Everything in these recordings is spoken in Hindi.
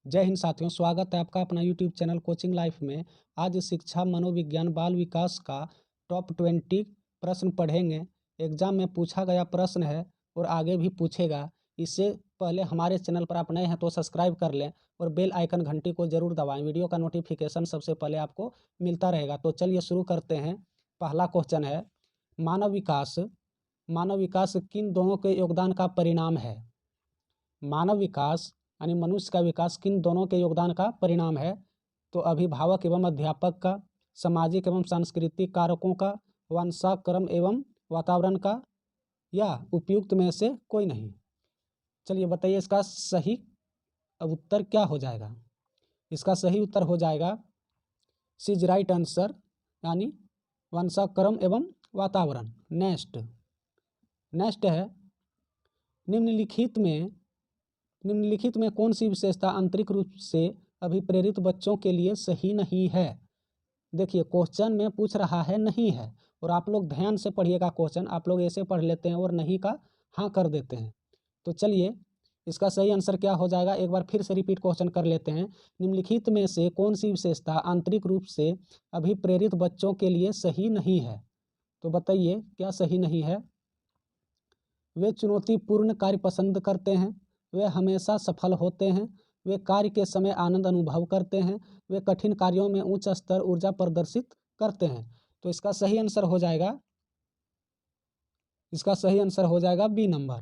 जय हिंद साथियों, स्वागत है आपका अपना यूट्यूब चैनल कोचिंग लाइफ में। आज शिक्षा मनोविज्ञान बाल विकास का टॉप 20 प्रश्न पढ़ेंगे। एग्जाम में पूछा गया प्रश्न है और आगे भी पूछेगा। इससे पहले हमारे चैनल पर आप नए हैं तो सब्सक्राइब कर लें और बेल आइकन घंटी को जरूर दबाएं। वीडियो का नोटिफिकेशन सबसे पहले आपको मिलता रहेगा। तो चलिए शुरू करते हैं। पहला क्वेश्चन है, मानव विकास मानव विकास किन दोनों के योगदान का परिणाम है? मानव विकास यानी मनुष्य का विकास किन दोनों के योगदान का परिणाम है? तो अभिभावक एवं अध्यापक का, सामाजिक एवं सांस्कृतिक कारकों का, वंशाक्रम एवं वातावरण का, या उपयुक्त में से कोई नहीं। चलिए बताइए इसका सही उत्तर क्या हो जाएगा। इसका सही उत्तर हो जाएगा सी इज राइट आंसर, यानी वंशाक्रम एवं वातावरण। नेक्स्ट है, निम्नलिखित में कौन सी विशेषता आंतरिक रूप से अभिप्रेरित बच्चों के लिए सही नहीं है? देखिए क्वेश्चन में पूछ रहा है नहीं है, और आप लोग ध्यान से पढ़िएगा क्वेश्चन। आप लोग ऐसे पढ़ लेते हैं और नहीं का हाँ कर देते हैं। तो चलिए इसका सही आंसर क्या हो जाएगा, एक बार फिर से रिपीट क्वेश्चन कर लेते हैं। निम्नलिखित में से कौन सी विशेषता आंतरिक रूप से अभिप्रेरित बच्चों के लिए सही नहीं है? तो बताइए क्या सही नहीं है। वे चुनौतीपूर्ण कार्य पसंद करते हैं, वे हमेशा सफल होते हैं, वे कार्य के समय आनंद अनुभव करते हैं, वे कठिन कार्यों में उच्च स्तर ऊर्जा प्रदर्शित करते हैं। तो इसका सही आंसर हो जाएगा बी नंबर,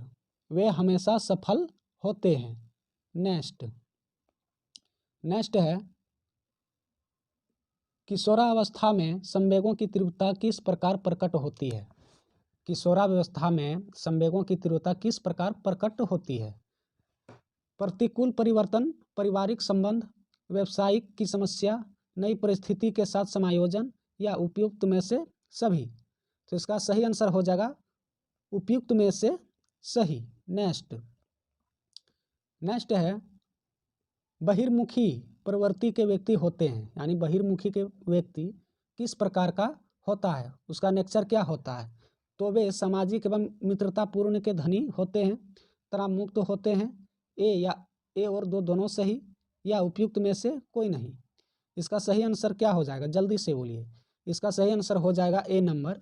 वे हमेशा सफल होते हैं। नेक्स्ट है, किशोरावस्था में संवेगों की तीव्रता किस प्रकार प्रकट होती है? किशोरावस्था में संवेगों की तीव्रता किस प्रकार प्रकट होती है? प्रतिकूल परिवर्तन, पारिवारिक संबंध, व्यवसायिक की समस्या, नई परिस्थिति के साथ समायोजन, या उपयुक्त में से सभी। तो इसका सही आंसर हो जाएगा उपयुक्त में से सही। नेक्स्ट है, बहिर्मुखी प्रवृत्ति के व्यक्ति होते हैं, यानी बहिर्मुखी के व्यक्ति किस प्रकार का होता है, उसका नेचर क्या होता है? तो वे सामाजिक एवं मित्रतापूर्ण के धनी होते हैं, तनाव मुक्त होते हैं, ए और दो दोनों सही, या उपयुक्त में से कोई नहीं। इसका सही आंसर क्या हो जाएगा, जल्दी से बोलिए। इसका सही आंसर हो जाएगा ए नंबर,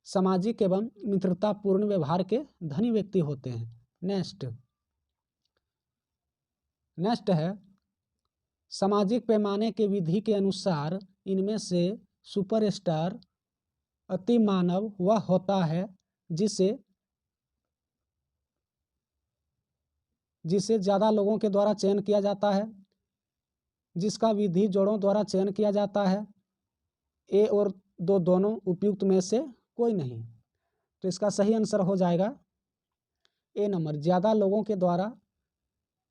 सामाजिक एवं मित्रतापूर्ण व्यवहार के धनी व्यक्ति होते हैं। नेक्स्ट है, सामाजिक पैमाने के विधि के अनुसार इनमें से सुपरस्टार अति मानव वह होता है जिसे ज़्यादा लोगों के द्वारा चयन किया जाता है, जिसका विधि जोड़ों द्वारा चयन किया जाता है, ए और दो दोनों, उपयुक्त में से कोई नहीं। तो इसका सही आंसर हो जाएगा ए नंबर, ज़्यादा लोगों के द्वारा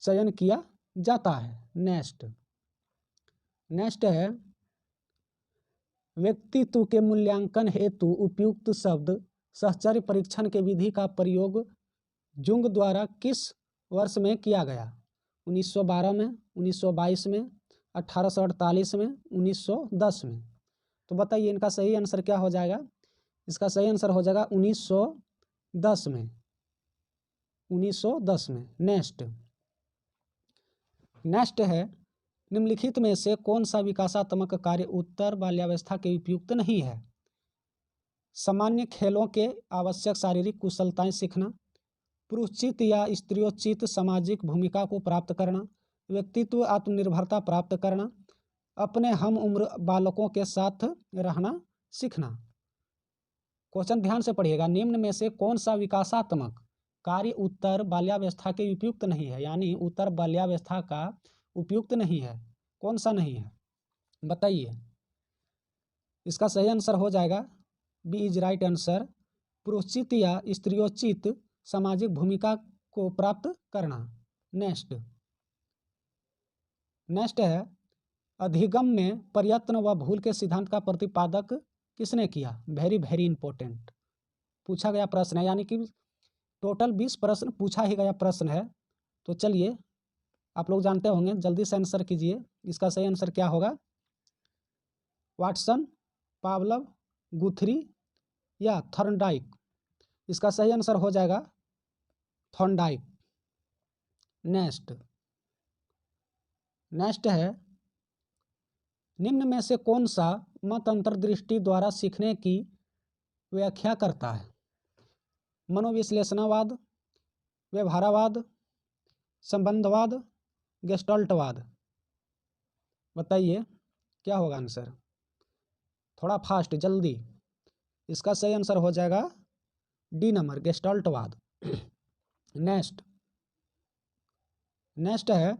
चयन किया जाता है। नेक्स्ट है, व्यक्तित्व के मूल्यांकन हेतु उपयुक्त शब्द साहचर्य परीक्षण के विधि का प्रयोग जुंग द्वारा किस वर्ष में किया गया? 1912 में, 1922 में, 1848 में, 1910 में। तो बताइए इनका सही आंसर क्या हो जाएगा। इसका सही आंसर हो जाएगा 1910 में। 1910 में। नेक्स्ट है, निम्नलिखित में से कौन सा विकासात्मक कार्य उत्तर बाल्यावस्था के उपयुक्त नहीं है? सामान्य खेलों के आवश्यक शारीरिक कुशलताएं सीखना, पुरुषोचित या स्त्रियोचित सामाजिक भूमिका को प्राप्त करना, व्यक्तित्व आत्मनिर्भरता प्राप्त करना, अपने हम उम्र बालकों के साथ रहना सीखना। क्वेश्चन ध्यान से पढ़िएगा। निम्न में से कौन सा विकासात्मक कार्य उत्तर बाल्यावस्था के उपयुक्त नहीं है, यानी उत्तर बाल्यावस्था का उपयुक्त नहीं है, कौन सा नहीं है बताइए। इसका सही आंसर हो जाएगा बी इज राइट आंसर, पुरुषोचित या स्त्रियोचित सामाजिक भूमिका को प्राप्त करना। नेक्स्ट है, अधिगम में प्रयत्न व भूल के सिद्धांत का प्रतिपादक किसने किया? वेरी वेरी इंपॉर्टेंट पूछा गया प्रश्न है, यानी कि टोटल 20 प्रश्न पूछा ही गया प्रश्न है। तो चलिए आप लोग जानते होंगे, जल्दी से आंसर कीजिए। इसका सही आंसर क्या होगा? वाटसन, पावलव, गुथरी या थॉर्नडाइक। इसका सही आंसर हो जाएगा थॉर्नडाइक। नेक्स्ट है, निम्न में से कौन सा मत अंतर्दृष्टि द्वारा सीखने की व्याख्या करता है? मनोविश्लेषणवाद, व्यवहारवाद, संबंधवाद, गेस्टाल्टवाद। बताइए क्या होगा आंसर, थोड़ा फास्ट जल्दी। इसका सही आंसर हो जाएगा डी नंबर, गेस्टाल्टवाद। नेक्स्ट है,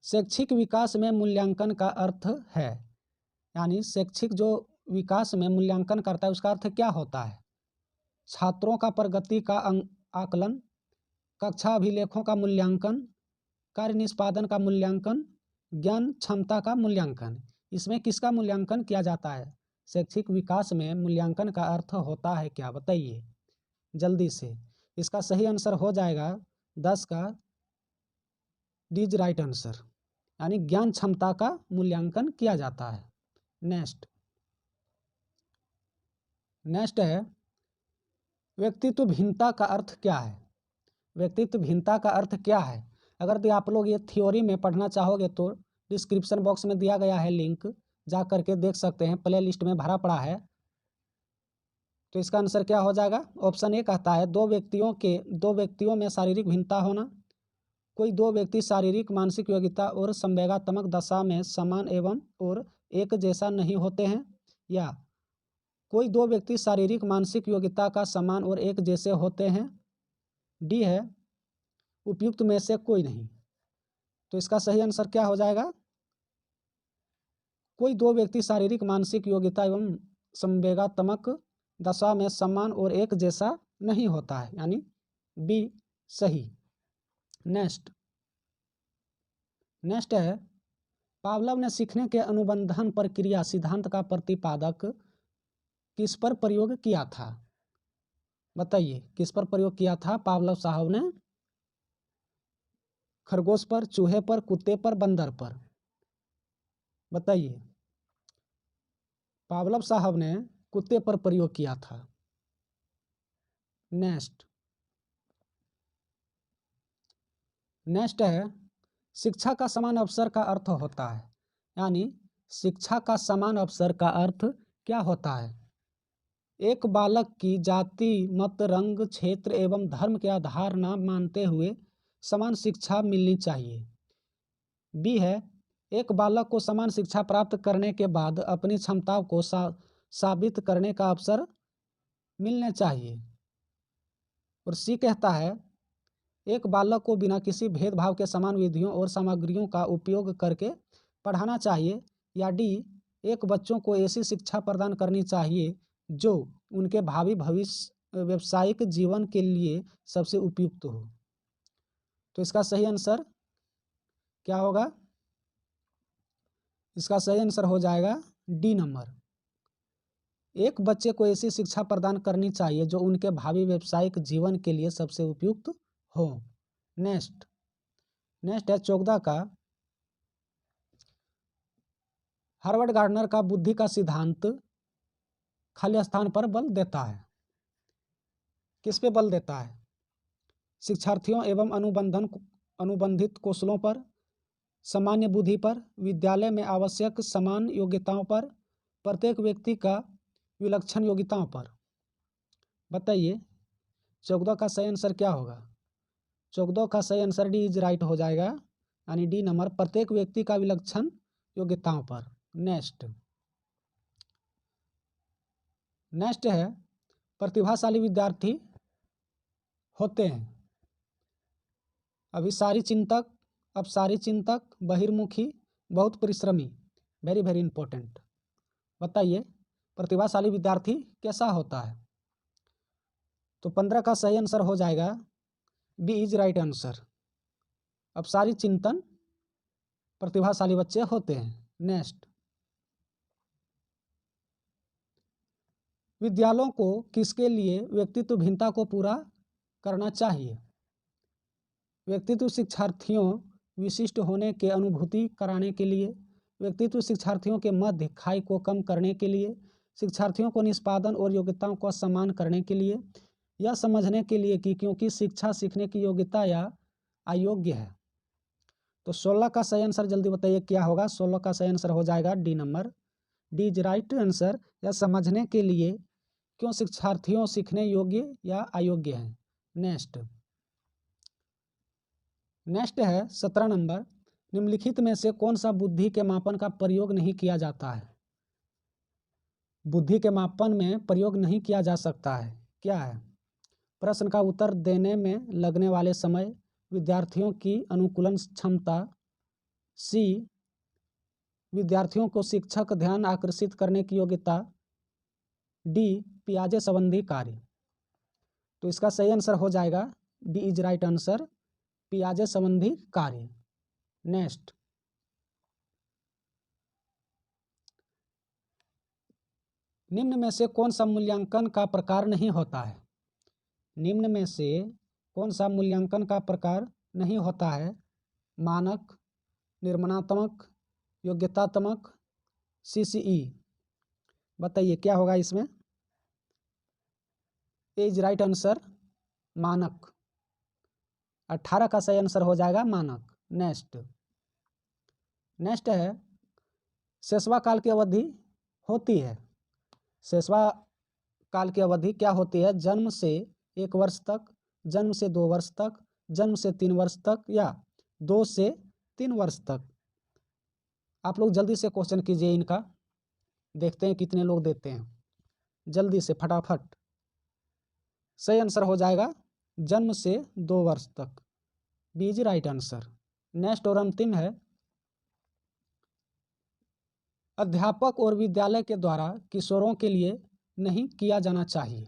शैक्षिक विकास में मूल्यांकन का अर्थ है, यानी शैक्षिक जो विकास में मूल्यांकन करता है उसका अर्थ क्या होता है? छात्रों का प्रगति का आकलन, कक्षा अभिलेखों का मूल्यांकन, कार्य निष्पादन का मूल्यांकन, ज्ञान क्षमता का मूल्यांकन। इसमें किसका मूल्यांकन किया जाता है? शैक्षिक विकास में मूल्यांकन का अर्थ होता है क्या, बताइए जल्दी से। इसका सही आंसर हो जाएगा 10 का डी इज राइट आंसर, यानी ज्ञान क्षमता का मूल्यांकन किया जाता है। नेक्स्ट है, व्यक्तित्व भिन्नता का अर्थ क्या है? व्यक्तित्व भिन्नता का अर्थ क्या है? अगर आप लोग ये थ्योरी में पढ़ना चाहोगे तो डिस्क्रिप्शन बॉक्स में दिया गया है लिंक, जा करके देख सकते हैं, प्ले लिस्ट में भरा पड़ा है। तो इसका आंसर क्या हो जाएगा? ऑप्शन ए कहता है दो व्यक्तियों में शारीरिक भिन्नता होना, कोई दो व्यक्ति शारीरिक मानसिक योग्यता और संवेगात्मक दशा में समान एवं और एक जैसा नहीं होते हैं, या कोई दो व्यक्ति शारीरिक मानसिक योग्यता का समान और एक जैसे होते हैं। डी है उपयुक्त में से कोई नहीं। तो इसका सही आंसर क्या हो जाएगा? कोई दो व्यक्ति शारीरिक मानसिक योग्यता एवं संवेगात्मक दशा में समान और एक जैसा नहीं होता है, यानी बी सही। नेक्स्ट है, पावलोव ने सीखने के अनुबंधन प्रक्रिया सिद्धांत का प्रतिपादक किस पर प्रयोग किया था? बताइए किस पर प्रयोग किया था पावलोव साहब ने? खरगोश पर, चूहे पर, कुत्ते पर, बंदर पर। बताइए। पावलोव साहब ने कुत्ते पर प्रयोग किया था। नेक्स्ट है, शिक्षा का समान अवसर का अर्थ होता है, यानी शिक्षा का समान अवसर का अर्थ क्या होता है? एक बालक की जाति, मत, रंग, क्षेत्र एवं धर्म के आधार न मानते हुए समान शिक्षा मिलनी चाहिए। बी है, एक बालक को समान शिक्षा प्राप्त करने के बाद अपनी क्षमताओं को साबित करने का अवसर मिलने चाहिए। और सी कहता है, एक बालक को बिना किसी भेदभाव के समान विधियों और सामग्रियों का उपयोग करके पढ़ाना चाहिए। या डी, एक बच्चों को ऐसी शिक्षा प्रदान करनी चाहिए जो उनके भावी भविष्य व्यावसायिक जीवन के लिए सबसे उपयुक्त हो। तो इसका सही आंसर क्या होगा? इसका सही आंसर हो जाएगा डी नंबर, एक बच्चे को ऐसी शिक्षा प्रदान करनी चाहिए जो उनके भावी व्यावसायिक जीवन के लिए सबसे उपयुक्त हो। नेक्स्ट है चोपड़ा का हार्वर्ड गार्डनर का बुद्धि का सिद्धांत खाली स्थान पर बल देता है। किस पे बल देता है? शिक्षार्थियों एवं अनुबंधित कौशलों पर, सामान्य बुद्धि पर, विद्यालय में आवश्यक समान योग्यताओं पर, प्रत्येक व्यक्ति का विलक्षण योग्यताओं पर। बताइए चौदह का सही आंसर क्या होगा? चौदह का सही आंसर डी इज राइट हो जाएगा, यानी डी नंबर, प्रत्येक व्यक्ति का विलक्षण योग्यताओं पर। नेक्स्ट है, प्रतिभाशाली विद्यार्थी होते हैं अभिसारी चिंतक, अपसारी चिंतक, बहिर्मुखी, बहुत परिश्रमी। Very very important. बताइए प्रतिभाशाली विद्यार्थी कैसा होता है? तो 15 का सही आंसर हो जाएगा बी इज राइट आंसर, अपसारी चिंतन प्रतिभाशाली बच्चे होते हैं। नेक्स्ट, विद्यालयों को किसके लिए व्यक्तित्व भिन्नता को पूरा करना चाहिए? व्यक्तित्व शिक्षार्थियों विशिष्ट होने के अनुभूति कराने के लिए, व्यक्तित्व शिक्षार्थियों के मध्य खाई को कम करने के लिए, शिक्षार्थियों को निष्पादन और योग्यताओं का सम्मान करने के लिए, यह समझने के लिए कि क्योंकि शिक्षा सीखने की योग्यता या अयोग्य है तो 16 का सही आंसर जल्दी बताइए क्या होगा। 16 का सही आंसर हो जाएगा D number. D is right answer. या समझने के लिए क्यों शिक्षार्थियों सीखने योग्य या अयोग्य हैं। नेक्स्ट है 17 नंबर। निम्नलिखित में से कौन सा बुद्धि के मापन का प्रयोग नहीं किया जाता है। बुद्धि के मापन में प्रयोग नहीं किया जा सकता है, क्या है। प्रश्न का उत्तर देने में लगने वाले समय, विद्यार्थियों की अनुकूलन क्षमता, सी विद्यार्थियों को शिक्षक ध्यान आकर्षित करने की योग्यता, डी पियाजे संबंधी कार्य। तो इसका सही आंसर हो जाएगा डी इज राइट आंसर, पियाजे संबंधी कार्य। नेक्स्ट, निम्न में से कौन सा मूल्यांकन का प्रकार नहीं होता है। निम्न में से कौन सा मूल्यांकन का प्रकार नहीं होता है। मानक, निर्माणात्मक, योग्यतात्मक, सीसीई। बताइए क्या होगा इसमें। ए इज राइट आंसर मानक। 18 का सही आंसर हो जाएगा मानक। नेक्स्ट है शेषवा काल की अवधि होती है। शेषवा काल की अवधि क्या होती है। जन्म से 1 वर्ष तक, जन्म से 2 वर्ष तक, जन्म से 3 वर्ष तक, या 2 से 3 वर्ष तक। आप लोग जल्दी से क्वेश्चन कीजिए इनका, देखते हैं कितने लोग देते हैं। जल्दी से फटाफट। सही आंसर हो जाएगा जन्म से 2 वर्ष तक। B is right answer. Next और अंतिम है, अध्यापक और विद्यालय के द्वारा किशोरों के लिए नहीं किया जाना चाहिए।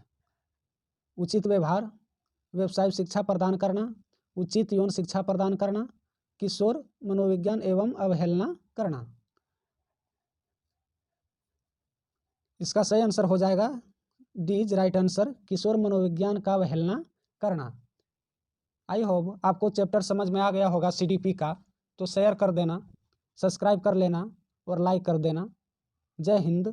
उचित व्यवहार, व्यावसायिक शिक्षा प्रदान करना, उचित यौन शिक्षा प्रदान करना, किशोर मनोविज्ञान एवं अवहेलना करना। इसका सही आंसर हो जाएगा डी इज राइट आंसर, किशोर मनोविज्ञान का अवहेलना करना। आई होप आपको चैप्टर समझ में आ गया होगा सीडीपी का। तो शेयर कर देना, सब्सक्राइब कर लेना और लाइक कर देना। जय हिंद।